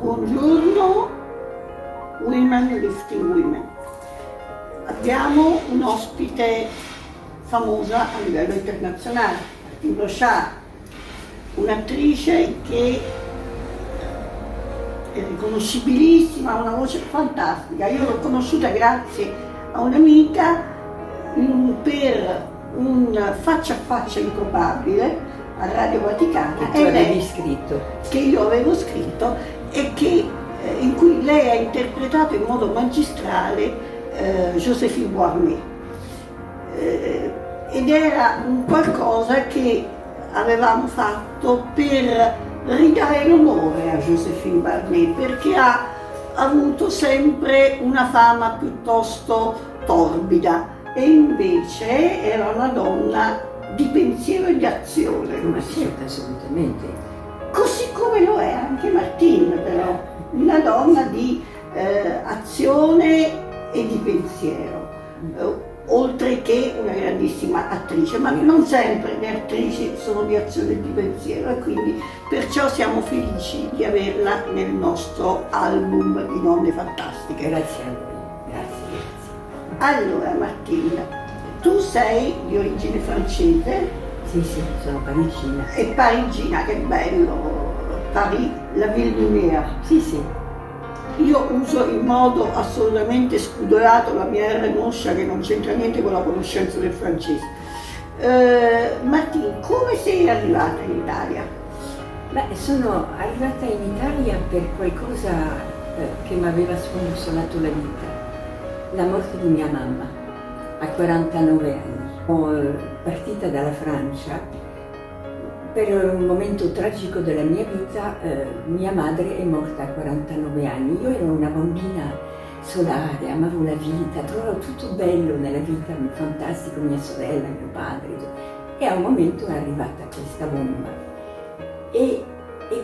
Buongiorno Women Lifting Women. Abbiamo un ospite famosa a livello internazionale, Martine Brochard, un'attrice che è riconoscibilissima, ha una voce fantastica. Io l'ho conosciuta grazie a un'amica per un faccia a faccia improbabile a Radio Vaticana, che tu avevi scritto, che io avevo scritto e in cui lei ha interpretato in modo magistrale Joséphine Boismet, ed era un qualcosa che avevamo fatto per ridare l'onore a Joséphine Boismet, perché ha avuto sempre una fama piuttosto torbida e invece era una donna di pensiero e di azione. Ma certo, assolutamente. Così come lo è anche Martine, però, una donna di azione e di pensiero, oltre che una grandissima attrice, ma non sempre le attrici sono di azione e di pensiero, e quindi perciò siamo felici di averla nel nostro album di Donne Fantastiche. Grazie a voi, grazie. Allora Martine, tu sei di origine francese? Sì, sono parigina. E parigina, che bello! Paris, la ville lumière. Sì. Io uso in modo assolutamente spudorato la mia R moscia, che non c'entra niente con la conoscenza del francese. Martine, come sei arrivata in Italia? Beh, sono arrivata in Italia per qualcosa che mi aveva scombussolato la vita. La morte di mia mamma. A 49 anni. Sono partita dalla Francia per un momento tragico della mia vita. Mia madre è morta a 49 anni. Io ero una bambina solare, amavo la vita, trovavo tutto bello nella vita, fantastico, mia sorella, mio padre. E a un momento è arrivata questa bomba. E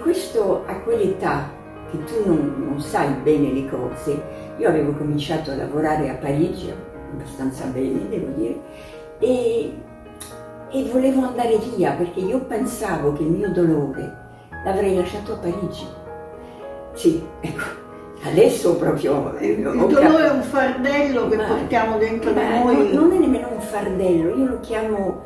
questo a quell'età che tu non sai bene le cose. Io avevo cominciato a lavorare a Parigi, abbastanza bene, devo dire, e volevo andare via perché io pensavo che il mio dolore l'avrei lasciato a Parigi. Sì, ecco, adesso proprio... Il dolore è un fardello che portiamo dentro di noi. Non è nemmeno un fardello, io lo chiamo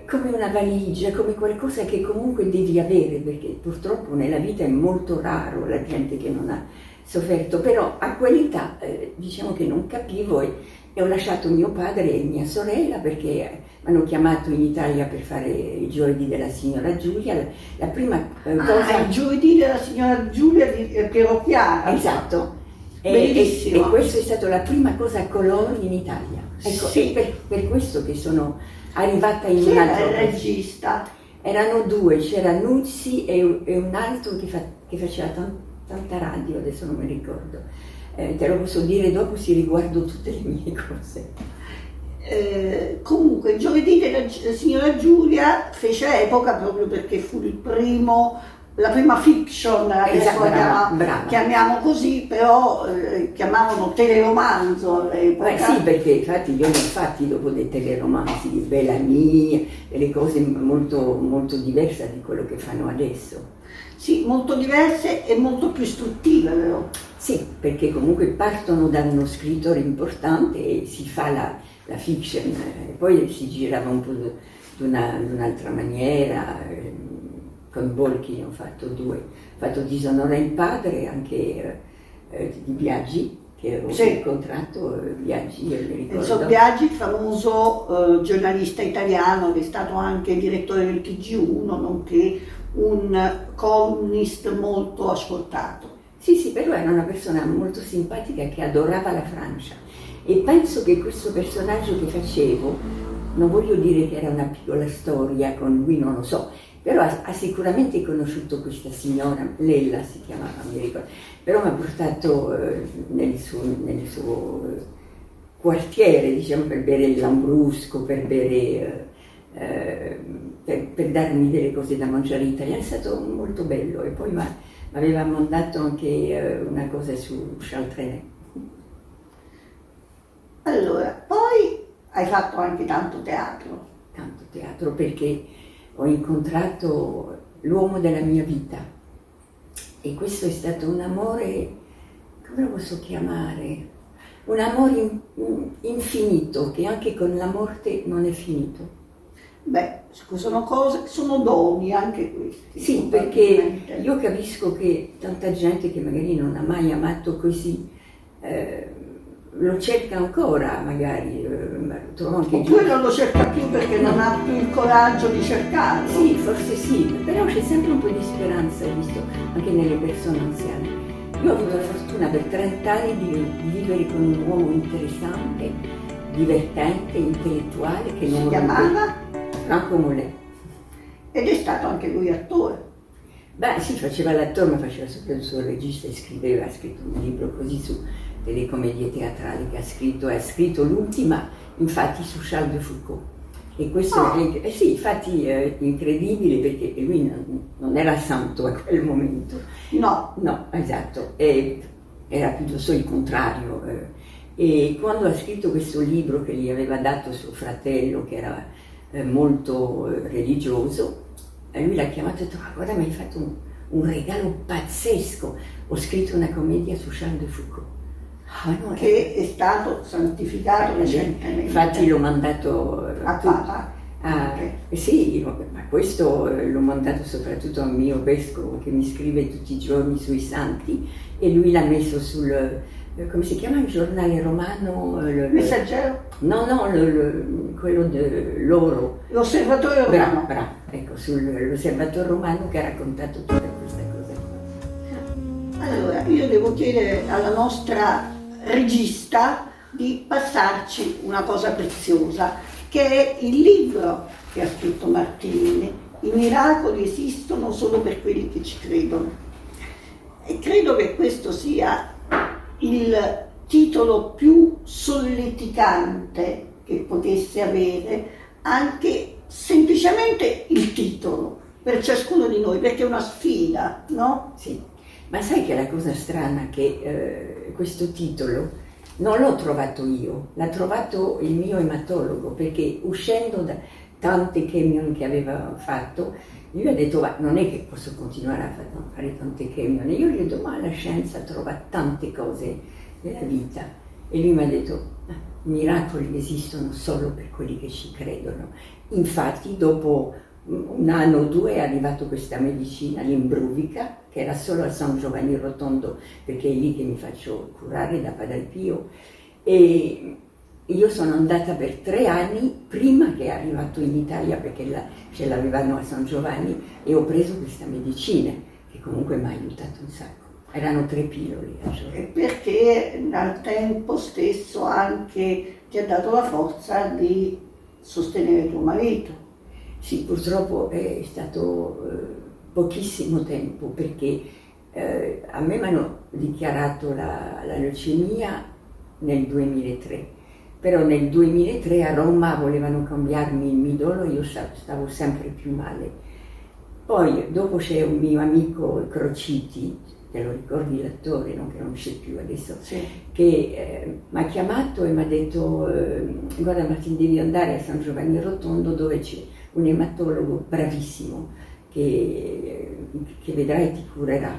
come una valigia, come qualcosa che comunque devi avere, perché purtroppo nella vita è molto raro la gente che non ha sofferto, però a quell'età diciamo che non capivo e ho lasciato mio padre e mia sorella perché mi hanno chiamato in Italia per fare i giovedì della signora Giulia. La prima cosa... i giovedì della signora Giulia di Piero Chiara. Esatto. Bellissimo. E questa è stata la prima cosa a colori in Italia. Ecco, sì. È per questo che sono arrivata in un altro regista. Erano due, c'era Nuzzi e un altro che faceva tanta radio, adesso non mi ricordo. Te lo posso dire dopo, si riguardo tutte le mie cose. Comunque il giovedì della signora Giulia fece epoca proprio perché fu la prima fiction, adesso la chiamiamo così, però chiamavano teleromanzo all'epoca. Sì, perché infatti io ne ho fatti dopo dei teleromanzi di Bellamy, delle cose molto, molto diverse di quello che fanno adesso. Sì, molto diverse e molto più istruttive, vero? Sì, perché comunque partono da uno scrittore importante e si fa la fiction, e poi si girava un po' di un'altra maniera. Con Bolchi ho fatto due, ho fatto Disonora il padre, anche di Biagi, che ho incontrato, Biagi, io mi ricordo. Enzo Biagi, il famoso giornalista italiano che è stato anche direttore del TG1, nonché un columnist molto ascoltato. Sì, però era una persona molto simpatica che adorava la Francia e penso che questo personaggio che facevo, non voglio dire che era una piccola storia con lui, non lo so, però ha sicuramente conosciuto questa signora, Lella si chiamava, mi ricordo, però mi ha portato nel suo quartiere, diciamo, per bere il lambrusco, per darmi delle cose da mangiare italiane. È stato molto bello e poi mi aveva mandato anche una cosa su Charles Trenet. Allora, poi hai fatto anche tanto teatro. Tanto teatro perché ho incontrato l'uomo della mia vita E questo è stato un amore, come lo posso chiamare? Un amore infinito, che anche con la morte non è finito. Beh, sono cose, sono doni anche questi. Sì, perché io capisco che tanta gente che magari non ha mai amato così, lo cerca ancora magari, trovo anche oppure non lo cerca più perché non ha più il coraggio di cercarlo. Sì, forse sì, però c'è sempre un po' di speranza, visto anche nelle persone anziane. Io ho avuto la fortuna per 30 anni di vivere con un uomo interessante, divertente, intellettuale, che non si chiamava Franco Mulè. Ed è stato anche lui attore. Beh sì, faceva l'attore, ma faceva soprattutto il regista e scriveva, ha scritto un libro così su delle commedie teatrali che ha scritto l'ultima, infatti, su Charles de Foucault. E questo sì, infatti è incredibile perché lui non era santo a quel momento. No. No, esatto, era piuttosto il contrario. E quando ha scritto questo libro che gli aveva dato suo fratello, che era molto religioso, lui l'ha chiamato e ha detto: guarda, mi hai fatto un regalo pazzesco, ho scritto una commedia su Charles de Foucault. No, che è stato santificato recentemente. Infatti l'ho mandato a Papa. Sì, ma questo l'ho mandato soprattutto al mio vescovo che mi scrive tutti i giorni sui santi, e lui l'ha messo sul, come si chiama il giornale romano? Messaggero? No, quello loro. L'Osservatore Romano. Bravo, ecco, sull'Osservatore Romano, che ha raccontato tutta questa cosa qua. Allora, io devo chiedere alla nostra regista di passarci una cosa preziosa, che è il libro che ha scritto Martini, I miracoli esistono solo per quelli che ci credono. E credo che questo sia il titolo più solleticante che potesse avere, anche semplicemente il titolo, per ciascuno di noi, perché è una sfida, no? Sì, ma sai che la cosa strana è che questo titolo non l'ho trovato io, l'ha trovato il mio ematologo, perché uscendo da tante chemio che aveva fatto, lui ha detto: ma non è che posso continuare a fare tante chemio. Io gli ho detto: ma la scienza trova tante cose nella vita. E lui mi ha detto: i miracoli esistono solo per quelli che ci credono. Infatti dopo un anno o due è arrivata questa medicina, l'Imbruvica, che era solo a San Giovanni Rotondo, perché è lì che mi faccio curare da Padre Pio. E io sono andata per 3 anni prima che è arrivato in Italia, perché ce l'avevano a San Giovanni, e ho preso questa medicina, che comunque mi ha aiutato un sacco. Erano 3 pillole al giorno. Perché al tempo stesso anche ti ha dato la forza di sostenere tuo marito. Sì, purtroppo è stato pochissimo tempo, perché a me mi hanno dichiarato la leucemia nel 2003, però nel 2003 a Roma volevano cambiarmi il midollo e io stavo sempre più male. Poi dopo c'è un mio amico Crociti, te lo ricordi, l'attore, no? Che non c'è più adesso, sì, che mi ha chiamato e mi ha detto: guarda Martini, devi andare a San Giovanni Rotondo, dove c'è un ematologo bravissimo che vedrai e ti curerà.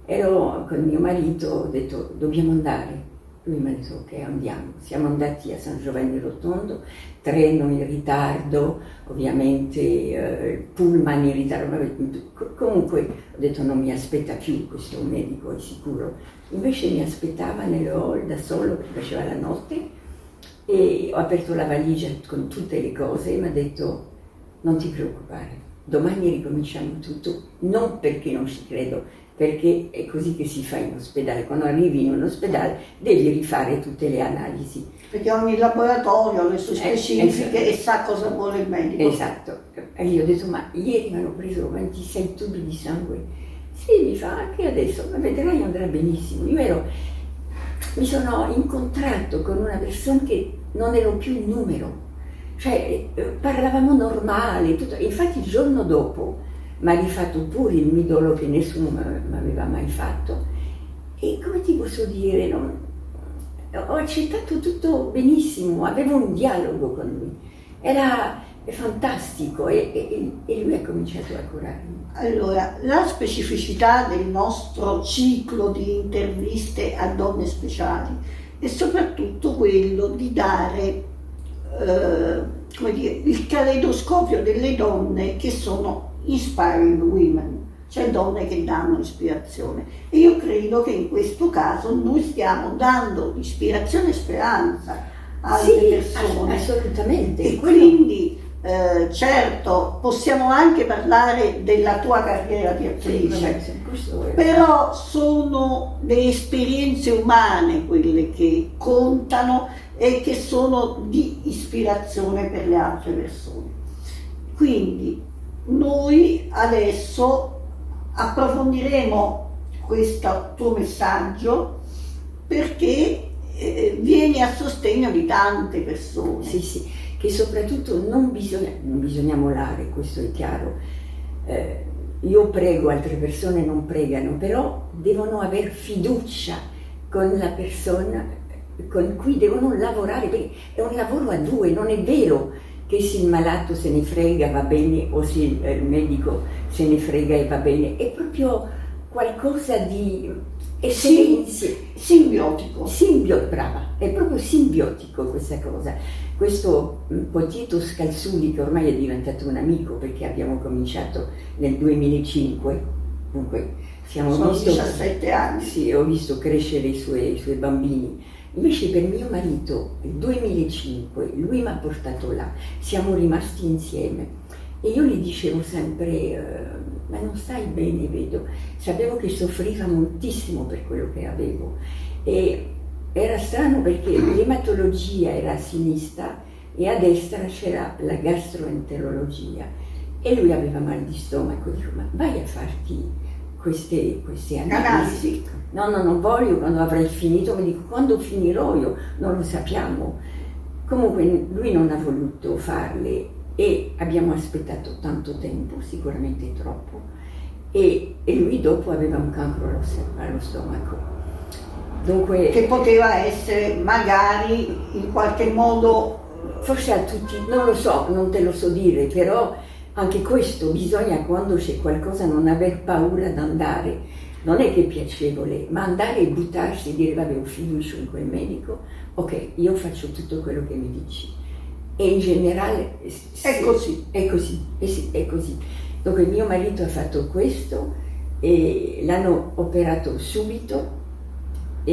Ero con mio marito, ho detto: dobbiamo andare. Lui mi ha detto: ok, andiamo. Siamo andati a San Giovanni Rotondo, treno in ritardo, ovviamente pullman in ritardo. Comunque ho detto: non mi aspetta più questo medico, è sicuro. Invece mi aspettava nel hall da solo, perché faceva la notte, e ho aperto la valigia con tutte le cose e mi ha detto: non ti preoccupare, domani ricominciamo tutto, non perché non ci credo, perché è così che si fa in ospedale. Quando arrivi in un ospedale devi rifare tutte le analisi. Perché ogni laboratorio ha le sue specifiche e sa cosa vuole il medico. Esatto. E io ho detto: ma ieri mi hanno preso 26 tubi di sangue. Sì, mi fa, anche adesso, ma vedrai, andrà benissimo. Mi sono incontrato con una persona che non ero più in numero. Cioè, parlavamo normale, tutto. Infatti il giorno dopo mi ha rifatto pure il midollo che nessuno mi aveva mai fatto. E come ti posso dire, ho accettato tutto benissimo, avevo un dialogo con lui. è fantastico e lui ha cominciato a curarmi. Allora, la specificità del nostro ciclo di interviste a donne speciali è soprattutto quello di dare come dire, il caleidoscopio delle donne che sono inspiring women, cioè donne che danno ispirazione. E io credo che in questo caso noi stiamo dando ispirazione e speranza alle persone. Assolutamente. E quindi certo possiamo anche parlare della tua carriera di attrice, però sono le esperienze umane quelle che contano e che sono di ispirazione per le altre persone. Quindi noi adesso approfondiremo questo tuo messaggio perché vieni a sostegno di tante persone. Sì, sì, che soprattutto non bisogna mollare, questo è chiaro. Io prego, altre persone non pregano, però devono aver fiducia con la persona con cui devono lavorare, perché è un lavoro a due, non è vero che se il malato se ne frega va bene o se il medico se ne frega e va bene, è proprio qualcosa di simbiotico. Brava, è proprio simbiotico questa cosa. Questo Potito Scalzulli, che ormai è diventato un amico perché abbiamo cominciato nel 2005, dunque sono 17 anni. Sì, ho visto crescere i suoi bambini. Invece per mio marito, nel 2005, lui mi ha portato là, siamo rimasti insieme e io gli dicevo sempre, ma non stai bene, vedo. Sapevo che soffriva moltissimo per quello che avevo e era strano perché l'ematologia era a sinistra e a destra c'era la gastroenterologia e lui aveva mal di stomaco. Dico, ma vai a farti queste analisi. No, non voglio, quando avrai finito, mi dico, quando finirò io, non lo sappiamo. Comunque lui non ha voluto farle e abbiamo aspettato tanto tempo, sicuramente troppo, e lui dopo aveva un cancro allo stomaco. Dunque, che poteva essere magari in qualche modo... Forse a tutti, non lo so, non te lo so dire, però anche questo bisogna, quando c'è qualcosa, non aver paura di andare. Non è che è piacevole, ma andare e buttarsi e dire vabbè, ho fiducia in quel medico, ok, io faccio tutto quello che mi dici. E in generale è così. È così. Dunque mio marito ha fatto questo e l'hanno operato subito, ma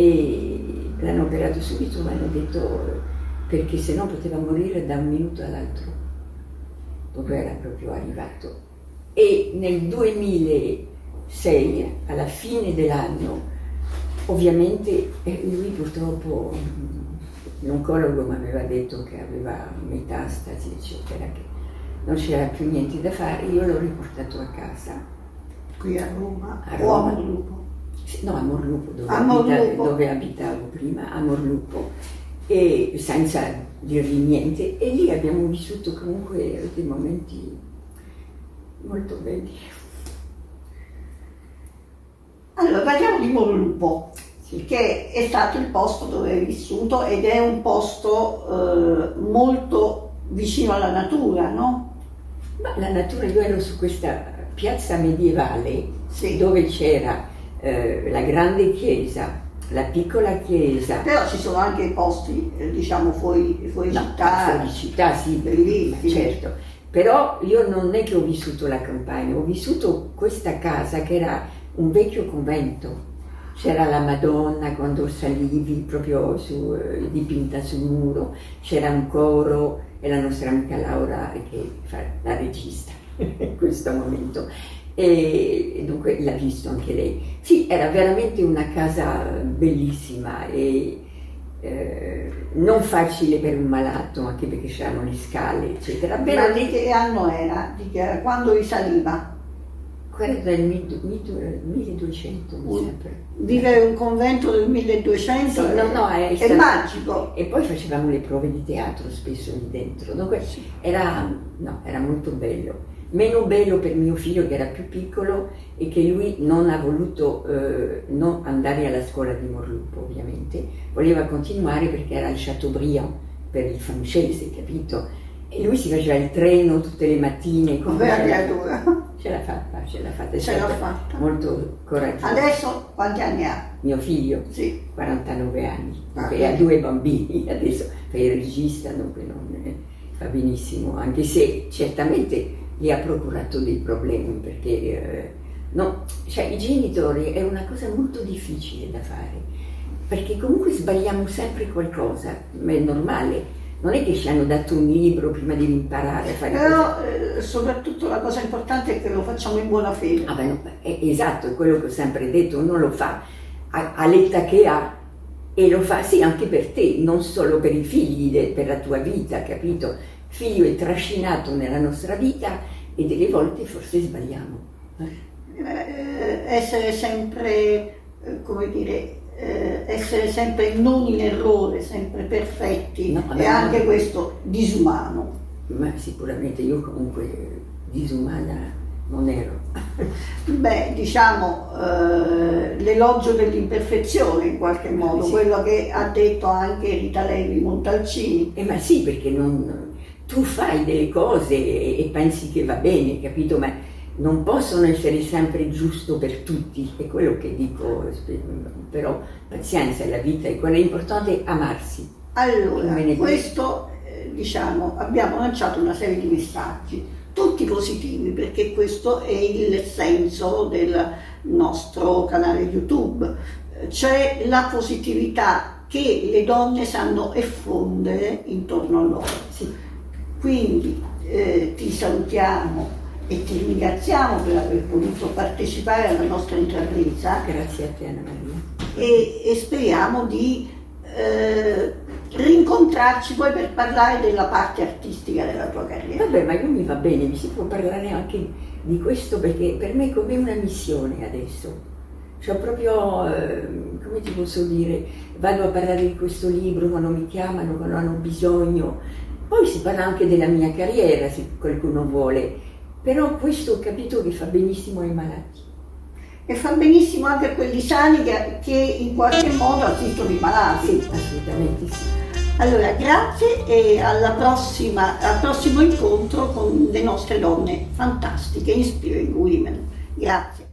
hanno detto perché sennò poteva morire da un minuto all'altro. Dunque era proprio arrivato. E nel 2006, alla fine dell'anno, ovviamente lui purtroppo, l'oncologo mi aveva detto che aveva metastasi, eccetera, che non c'era più niente da fare, io l'ho riportato a casa. Qui a Roma? O a Morlupo? No, a Morlupo, dove abitavo prima, a Morlupo, e senza dirgli niente, e lì abbiamo vissuto comunque dei momenti molto belli. Allora, parliamo di Morlupo, che è stato il posto dove hai vissuto ed è un posto molto vicino alla natura, no? Ma la natura, io ero su questa piazza medievale, sì, dove c'era la grande chiesa, la piccola chiesa. Però ci sono anche posti, diciamo, fuori città. Fuori città, sì, bellissimi. Certo. Però io non è che ho vissuto la campagna, ho vissuto questa casa che era un vecchio convento. C'era la Madonna quando salivi proprio dipinta sul muro, c'era un coro e la nostra amica Laura che fa la regista in questo momento. E dunque l'ha visto anche lei. Sì, era veramente una casa bellissima e non facile per un malato, anche perché c'erano le scale, eccetera. Ma di che anno era? Quando risaliva? Quello del 1200, mi sembra. Vivere un convento del 1200 sì, è magico. E poi facevamo le prove di teatro spesso lì dentro. Dunque era molto bello. Meno bello per mio figlio che era più piccolo e che lui non ha voluto non andare alla scuola di Morlupo, ovviamente. Voleva continuare perché era il Chateaubriand per il francese, capito? E lui si faceva il treno tutte le mattine. Povera creatura. Ce l'ha fatta, ce l'ha fatta. È Ce l'ha stata fatta. molto coraggiosa. Adesso quanti anni ha? Mio figlio, Sì. 49 anni, Ah, e ha 2 bambini, adesso fa il regista, dunque va benissimo, anche se certamente gli ha procurato dei problemi, perché no, cioè, i genitori è una cosa molto difficile da fare, perché comunque sbagliamo sempre qualcosa, ma è normale. Non è che ci hanno dato un libro prima di imparare a fare Però soprattutto la cosa importante è che lo facciamo in buona fede. Ah, beh, no, esatto, è quello che ho sempre detto, uno lo fa all'età che ha e lo fa sì anche per te, non solo per i figli, per la tua vita, capito? Il figlio è trascinato nella nostra vita e delle volte forse sbagliamo. Essere sempre, come dire, essere sempre non in errore, sempre perfetti, No, è anche questo disumano. Ma sicuramente io comunque disumana non ero. Beh, diciamo l'elogio dell'imperfezione in qualche modo, Sì. quello che ha detto anche Rita Levi Montalcini. Ma sì, perché tu fai delle cose e pensi che va bene, capito? Ma non possono essere sempre giusto per tutti, è quello che dico, però pazienza, la vita è quella importante, amarsi. Allora, Bene. questo diciamo, abbiamo lanciato una serie di messaggi, tutti positivi, perché questo è il senso del nostro canale YouTube. C'è la positività che le donne sanno effondere intorno a loro. Sì. Quindi ti salutiamo e ti ringraziamo per aver voluto partecipare alla nostra intrapresa. Grazie a te, Anna Maria. E speriamo di rincontrarci poi per parlare della parte artistica della tua carriera. Vabbè, ma io mi va bene, mi si può parlare anche di questo, perché per me è come una missione adesso. Cioè proprio, come ti posso dire, vado a parlare di questo libro quando mi chiamano, quando hanno bisogno. Poi si parla anche della mia carriera, se qualcuno vuole. Però questo ho capito che fa benissimo ai malati. E fa benissimo anche a quelli sani che in qualche modo assistono i malati. Sì, assolutamente sì. Allora, grazie e al prossimo incontro con le nostre donne fantastiche, Inspiring Women. Grazie.